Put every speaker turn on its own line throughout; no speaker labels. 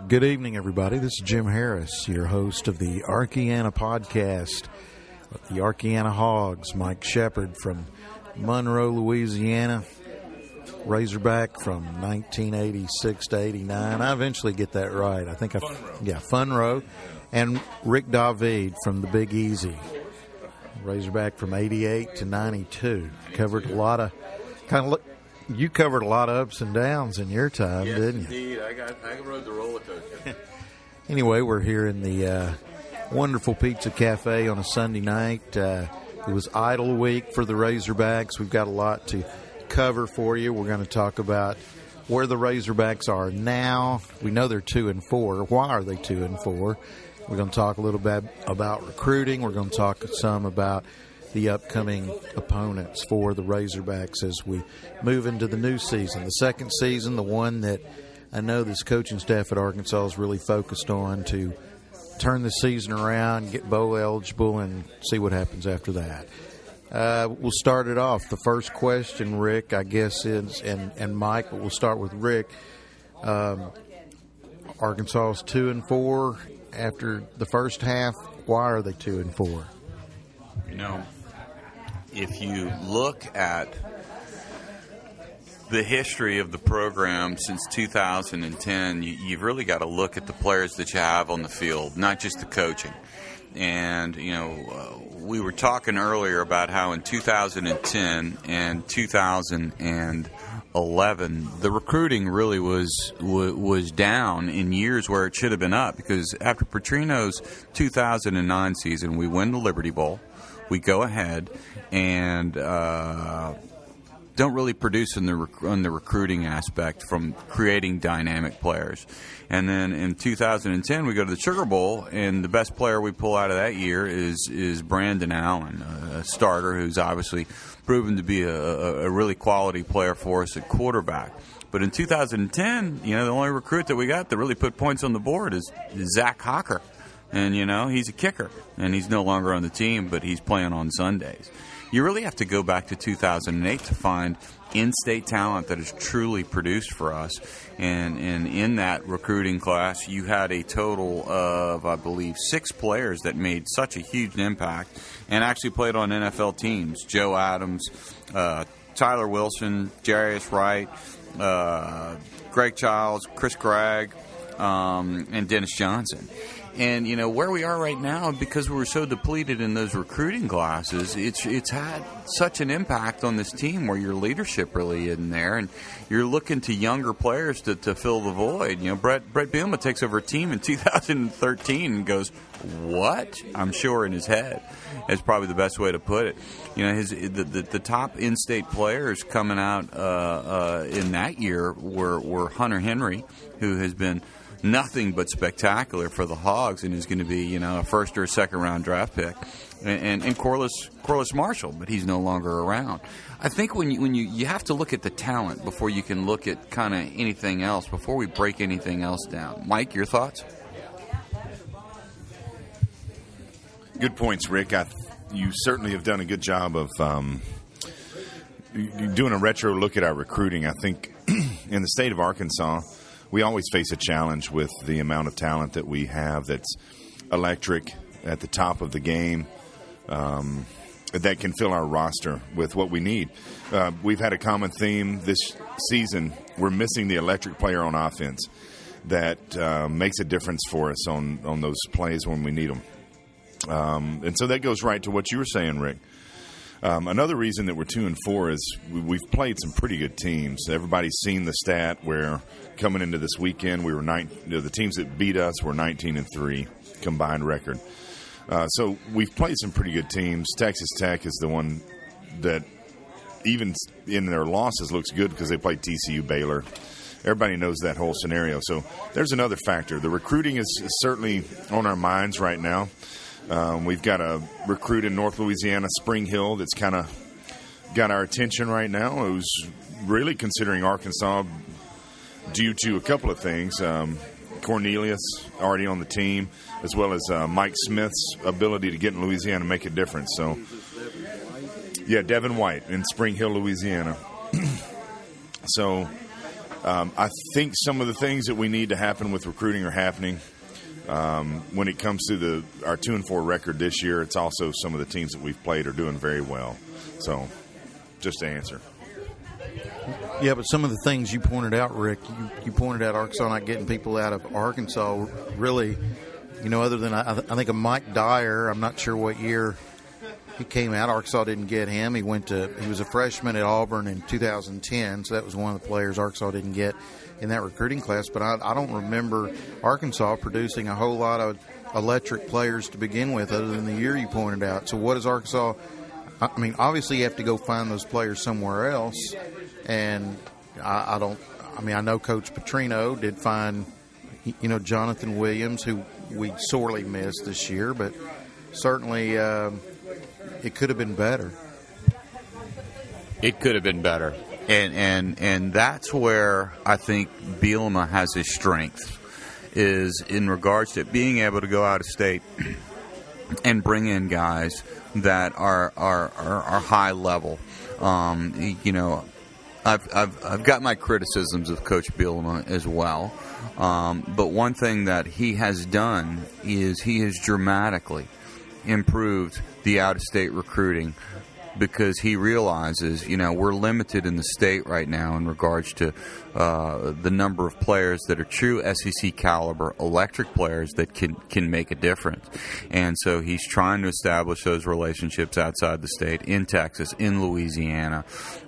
Good evening, everybody. This is Jim Harris, your host of the Arkyana Podcast, the Arkyana Hogs. Mike Shepard from Monroe, Louisiana. Razorback from 1986 to 89. I eventually get that right. I think Funroe. And Rick David from the Big Easy. Razorback from 88 to 92. Covered a lot of you covered a lot of ups and downs in your time, didn't you?
Indeed. I rode the roller coaster.
Anyway, we're here in the wonderful Pizza Cafe on a Sunday night. It was idle week for the Razorbacks. We've got a lot to cover for you. We're going to talk about where the Razorbacks are now. We know they're 2-4. Why are they 2-4? We're going to talk a little bit about recruiting. We're going to talk some about the upcoming opponents for the Razorbacks as we move into the new season, the second season, the one that I know this coaching staff at Arkansas is really focused on to turn the season around, get bowl eligible, and see what happens after that. We'll start it off. The first question, Rick, I guess is, and Mike, but we'll start with Rick. Arkansas is 2-4 after the first half. Why are they 2-4?
You know, if you look at the history of the program since 2010, you've really got to look at the players that you have on the field, not just the coaching. And, you know, we were talking earlier about how in 2010 and 2011, the recruiting really was down in years where it should have been up, because after Petrino's 2009 season, we win the Liberty Bowl. We go ahead and don't really produce on the recruiting aspect from creating dynamic players. And then in 2010, we go to the Sugar Bowl, and the best player we pull out of that year is Brandon Allen, a starter who's obviously proven to be a really quality player for us at quarterback. But in 2010, you know, the only recruit that we got that really put points on the board is Zach Hocker. And, you know, he's a kicker, and he's no longer on the team, but he's playing on Sundays. You really have to go back to 2008 to find in-state talent that is truly produced for us. And in that recruiting class, you had a total of, I believe, 6 players that made such a huge impact and actually played on NFL teams. Joe Adams, Tyler Wilson, Jarius Wright, Greg Childs, Chris Gregg, and Dennis Johnson. And, you know, where we are right now, because we were so depleted in those recruiting classes, it's had such an impact on this team where your leadership really isn't there. And you're looking to younger players to fill the void. You know, Brett Bielema takes over a team in 2013 and goes, what? I'm sure in his head. That's probably the best way to put it. You know, the top in-state players coming out in that year were Hunter Henry, who has been nothing but spectacular for the Hogs and is going to be, you know, a first or a second round draft pick, and Corliss Marshall, but he's no longer around. I think when you have to look at the talent before you can look at kind of anything else, before we break anything else down. Mike, your thoughts?
Good points, Rick. You certainly have done a good job of doing a retro look at our recruiting. I think in the state of Arkansas, we always face a challenge with the amount of talent that we have that's electric at the top of the game, that can fill our roster with what we need. We've had a common theme this season. We're missing the electric player on offense that makes a difference for us on those plays when we need them. And so that goes right to what you were saying, Rick. Another reason that we're 2-4 is we've played some pretty good teams. Everybody's seen the stat where coming into this weekend, we were the teams that beat us were 19-3 combined record. So we've played some pretty good teams. Texas Tech is the one that even in their losses looks good because they played TCU, Baylor. Everybody knows that whole scenario. So there's another factor. The recruiting is certainly on our minds right now. We've got a recruit in North Louisiana, Spring Hill, that's kind of got our attention right now, who's really considering Arkansas due to a couple of things. Cornelius already on the team, as well as Mike Smith's ability to get in Louisiana and make a difference. So, yeah, Devin White in Spring Hill, Louisiana. So I think some of the things that we need to happen with recruiting are happening. When it comes to our 2-4 record this year, it's also some of the teams that we've played are doing very well. So, just to answer.
Yeah, but some of the things you pointed out, Rick, you pointed out Arkansas not getting people out of Arkansas. Really, other than I think of Mike Dyer, I'm not sure what year he came out. Arkansas didn't get him. He was a freshman at Auburn in 2010, so that was one of the players Arkansas didn't get in that recruiting class. But I don't remember Arkansas producing a whole lot of electric players to begin with, other than the year you pointed out. So what is Arkansas? I mean, obviously you have to go find those players somewhere else. And I know Coach Petrino did find, Jonathan Williams, who we sorely missed this year, but certainly it could have been better.
It could have been better. And that's where I think Bielema has his strength, is in regards to being able to go out of state and bring in guys that are high level. I've got my criticisms of Coach Bielema as well, but one thing that he has done is he has dramatically improved the out-of-state recruiting, because he realizes, we're limited in the state right now in regards to the number of players that are true SEC caliber electric players that can make a difference. And so he's trying to establish those relationships outside the state, in Texas, in Louisiana.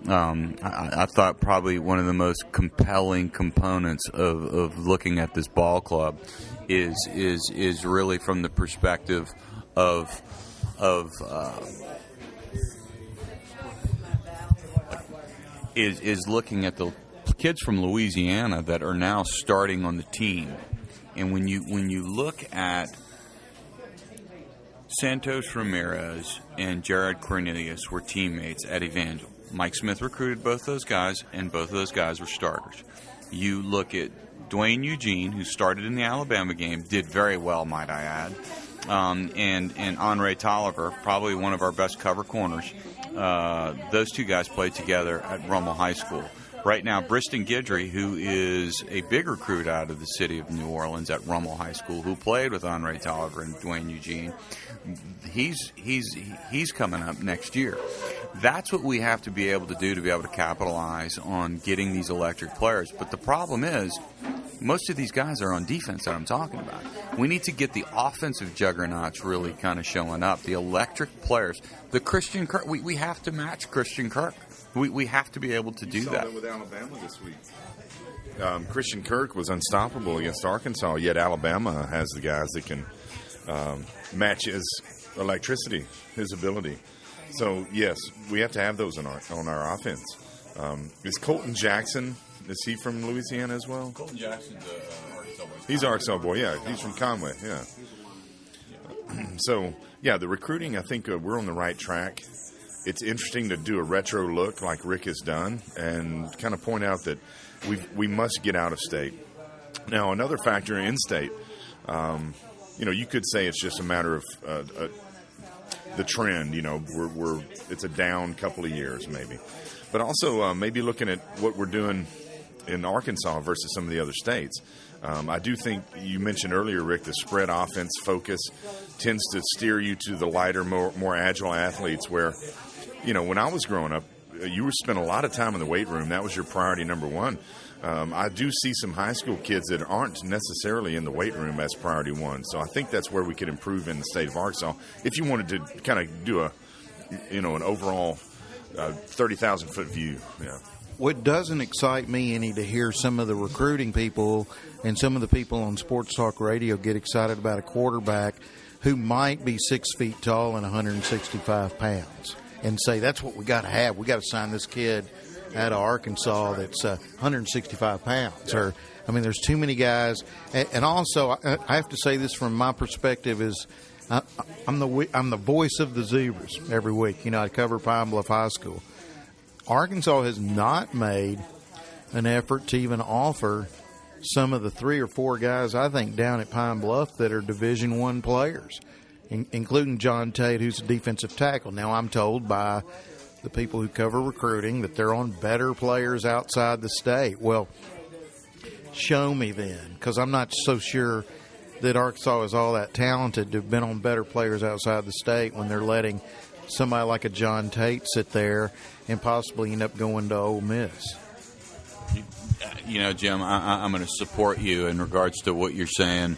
I thought probably one of the most compelling components of looking at this ball club is really from the perspective of looking at the kids from Louisiana that are now starting on the team. And when you look at Santos Ramirez and Jared Cornelius were teammates at Evangel. Mike Smith recruited both those guys, and both of those guys were starters. You look at Dwayne Eugene, who started in the Alabama game, did very well, might I add. And Andre Tolliver, probably one of our best cover corners. Those two guys played together at Rummel High School. Right now, Briston Guidry, who is a big recruit out of the city of New Orleans at Rummel High School, who played with Andre Tolliver and Dwayne Eugene, he's coming up next year. That's what we have to be able to do to be able to capitalize on getting these electric players. But the problem is, most of these guys are on defense that I'm talking about. We need to get the offensive juggernauts really kind of showing up, the electric players. The Christian Kirk, we have to match Christian Kirk. We have to be able to do that.
With Alabama this week. Christian Kirk was unstoppable against Arkansas, yet Alabama has the guys that can match his electricity, his ability. So, yes, we have to have those on our offense. Is Colton Jackson, is he from Louisiana as well?
Colton Jackson's Arkansas boy.
He's an Arkansas boy, yeah. He's from Conway, yeah. So, yeah, the recruiting, I think we're on the right track. It's interesting to do a retro look like Rick has done and kind of point out that we must get out of state. Now, another factor in state, you could say it's just a matter of the trend. It's a down couple of years maybe. But also maybe looking at what we're doing in Arkansas versus some of the other states. I do think you mentioned earlier, Rick, the spread offense focus tends to steer you to the lighter, more agile athletes where, when I was growing up, you spent a lot of time in the weight room. That was your priority number one. I do see some high school kids that aren't necessarily in the weight room as priority one. So I think that's where we could improve in the state of Arkansas. If you wanted to kind of do an overall 30,000-foot view. Yeah.
What doesn't excite me any to hear some of the recruiting people and some of the people on Sports Talk Radio get excited about a quarterback who might be 6 feet tall and 165 pounds and say, that's what we got to have. We got to sign this kid out of Arkansas that's 165 pounds. Or, there's too many guys. And also, I have to say this from my perspective is I'm the voice of the Zebras every week. I cover Pine Bluff High School. Arkansas has not made an effort to even offer some of the 3 or 4 guys, I think, down at Pine Bluff that are Division I players, including John Tate, who's a defensive tackle. Now, I'm told by the people who cover recruiting that they're on better players outside the state. Well, show me then, because I'm not so sure that Arkansas is all that talented to have been on better players outside the state when they're letting somebody like a John Tate sit there and possibly end up going to Ole Miss.
Jim, I'm going to support you in regards to what you're saying,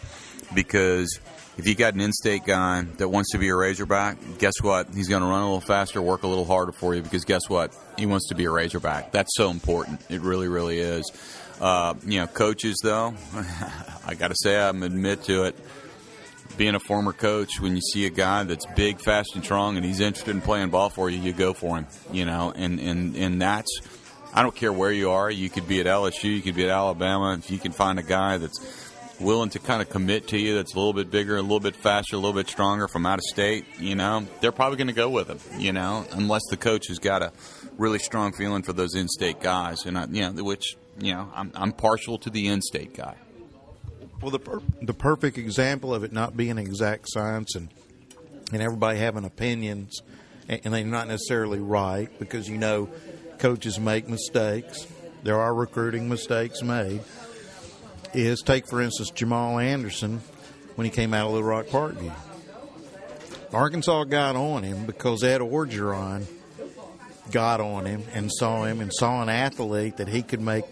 because if you got an in-state guy that wants to be a Razorback, guess what? He's going to run a little faster, work a little harder for you, because guess what? He wants to be a Razorback. That's so important. It really, really is. Coaches, though, I got to say, I'm admit to it. Being a former coach, when you see a guy that's big, fast, and strong, and he's interested in playing ball for you, you go for him. And that's, I don't care where you are. You could be at LSU, you could be at Alabama. If you can find a guy that's willing to kind of commit to you, that's a little bit bigger, a little bit faster, a little bit stronger from out of state, they're probably going to go with him, unless the coach has got a really strong feeling for those in-state guys, and I'm partial to the in-state guy.
Well, the perfect example of it not being exact science and everybody having opinions, and they're not necessarily right, because coaches make mistakes. There are recruiting mistakes made. Is take, for instance, Jamal Anderson when he came out of Little Rock Parkview. Arkansas got on him because Ed Orgeron got on him and saw an athlete that he could make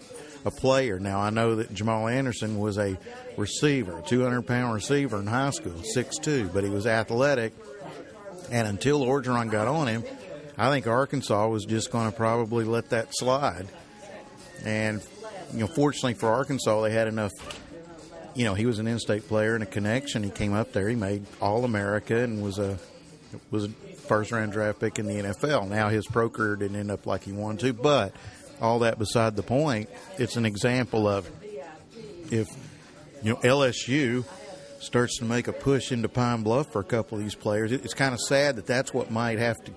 a player. Now, I know that Jamal Anderson was a receiver, a 200-pound receiver in high school, 6'2", but he was athletic. And until Orgeron got on him, I think Arkansas was just going to probably let that slide. And fortunately for Arkansas, they had enough. He was an in-state player and a connection. He came up there. He made All-America and was a first-round draft pick in the NFL. Now his pro career didn't end up like he wanted to, but all that beside the point. It's an example of if LSU starts to make a push into Pine Bluff for a couple of these players. It's kind of sad that that's what might have to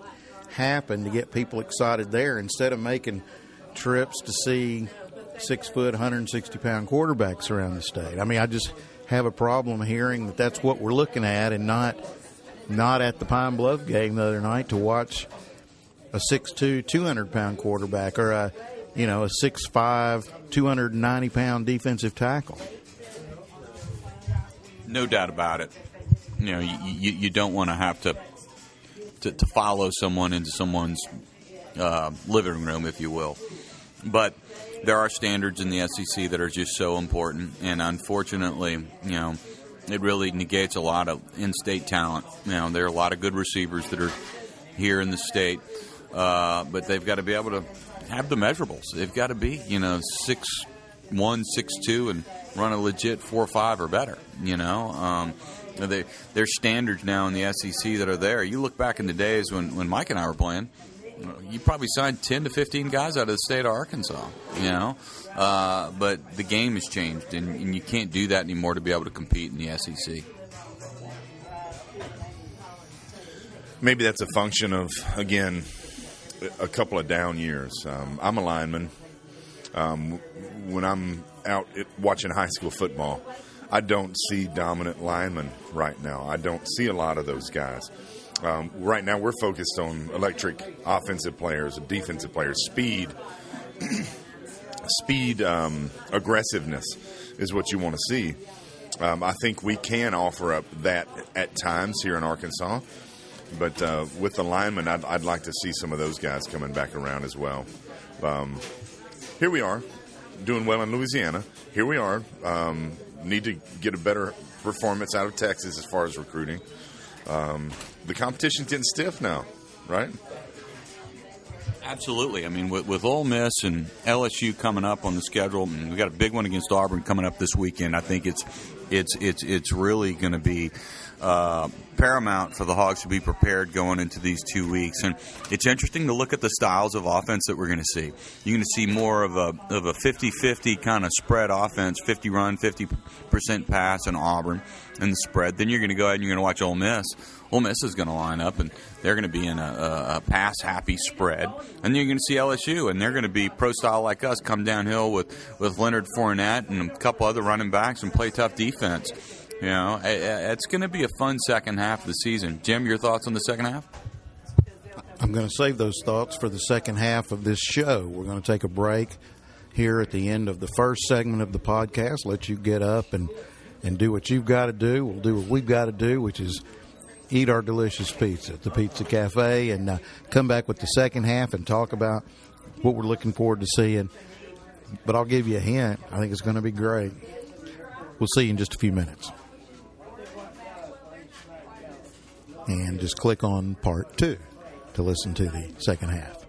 happen to get people excited there, instead of making trips to see 6-foot, 160-pound quarterbacks around the state. I mean, I just have a problem hearing that that's what we're looking at, and not at the Pine Bluff game the other night to watch a 6'2", 200-pound quarterback, or a 6'5", 290-pound defensive tackle.
No doubt about it. You don't want to have to follow someone into someone's living room, if you will. But there are standards in the SEC that are just so important, and unfortunately, it really negates a lot of in-state talent. There are a lot of good receivers that are here in the state, but they've got to be able to have the measurables. They've got to be, 6'1", 6'2", and run a legit 4.5 or better. There's standards now in the SEC that are there. You look back in the days when Mike and I were playing, you probably signed 10 to 15 guys out of the state of Arkansas, but the game has changed, and you can't do that anymore to be able to compete in the SEC.
Maybe that's a function of, again, a couple of down years. I'm a lineman. When I'm out watching high school football, I don't see dominant linemen right now. I don't see a lot of those guys. Right now we're focused on electric offensive players, defensive players, speed, aggressiveness is what you want to see. I think we can offer up that at times here in Arkansas, but with the linemen, I'd like to see some of those guys coming back around as well. Here we are, doing well in Louisiana. Here we are, need to get a better performance out of Texas as far as recruiting. The competition's getting stiff now, right?
Absolutely. I mean, with Ole Miss and LSU coming up on the schedule, and we got a big one against Auburn coming up this weekend. I think it's really going to be paramount for the Hogs to be prepared going into these 2 weeks. And it's interesting to look at the styles of offense that we're going to see. You're going to see more of a 50-50 kind of spread offense, 50 run, 50% pass in Auburn and the spread. Then you're going to go ahead and you're going to watch Ole Miss. Ole Miss is going to line up, and they're going to be in a pass-happy spread. And then you're going to see LSU, and they're going to be pro-style like us, come downhill with Leonard Fournette and a couple other running backs and play tough defense. It's going to be a fun second half of the season. Jim, your thoughts on the second half?
I'm going to save those thoughts for the second half of this show. We're going to take a break. here at the end of the first segment of the podcast, let you get up and do what you've got to do. We'll do what we've got to do, which is eat our delicious pizza at the Pizza Cafe, and come back with the second half and talk about what we're looking forward to seeing. But I'll give you a hint. I think it's going to be great. We'll see you in just a few minutes. And just click on part 2 to listen to the second half.